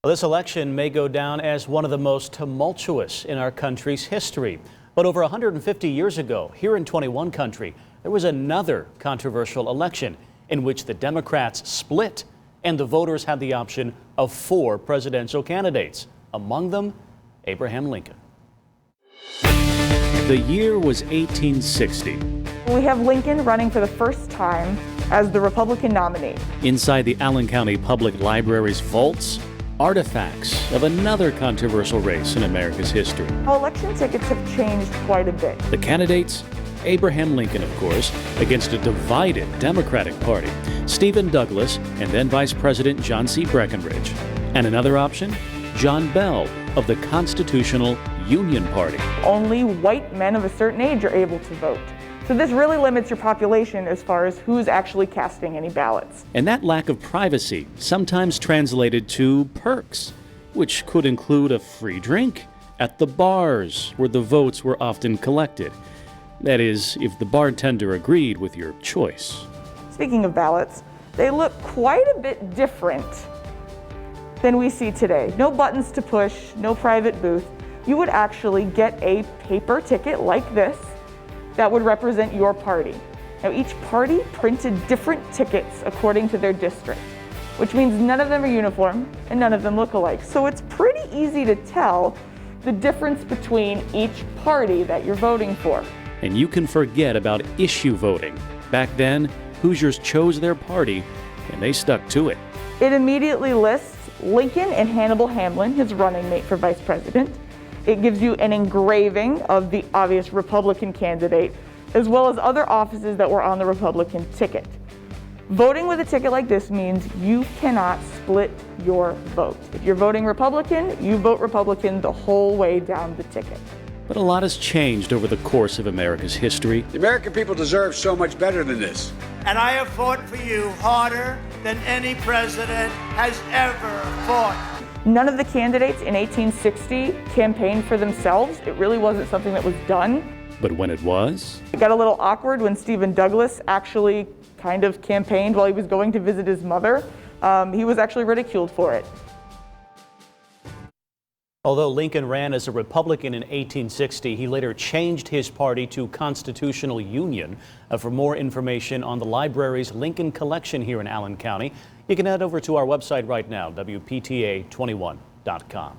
Well, this election may go down as one of the most tumultuous in our country's history. But over 150 years ago, here in 21 Country, there was another controversial election in which the Democrats split and the voters had the option of 4 presidential candidates, among them Abraham Lincoln. The year was 1860. We have Lincoln running for the first time as the Republican nominee. Inside the Allen County Public Library's vaults, artifacts of another controversial race in America's history. Election tickets have changed quite a bit. The candidates? Abraham Lincoln, of course, against a divided Democratic Party, Stephen Douglas, and then Vice President John C. Breckinridge. And another option? John Bell of the Constitutional Union Party. Only white men of a certain age are able to vote. So this really limits your population as far as who's actually casting any ballots. And that lack of privacy sometimes translated to perks, which could include a free drink at the bars where the votes were often collected. That is, if the bartender agreed with your choice. Speaking of ballots, they look quite a bit different than we see today. No buttons to push, no private booth. You would actually get a paper ticket like this that would represent your party. Now, each party printed different tickets according to their district, which means none of them are uniform and none of them look alike. So it's pretty easy to tell the difference between each party that you're voting for. And you can forget about issue voting. Back then, Hoosiers chose their party and they stuck to it. It immediately lists Lincoln and Hannibal Hamlin, his running mate for vice president. It gives you an engraving of the obvious Republican candidate, as well as other offices that were on the Republican ticket. Voting with a ticket like this means you cannot split your vote. If you're voting Republican, you vote Republican the whole way down the ticket. But a lot has changed over the course of America's history. The American people deserve so much better than this. And I have fought for you harder than any president has ever fought. None of the candidates in 1860 campaigned for themselves. It really wasn't something that was done. But when it was? It got a little awkward when Stephen Douglas actually kind of campaigned while he was going to visit his mother. He was actually ridiculed for it. Although Lincoln ran as a Republican in 1860, he later changed his party to Constitutional Union. For more information on the library's Lincoln collection here in Allen County, you can head over to our website right now, WPTA21.com.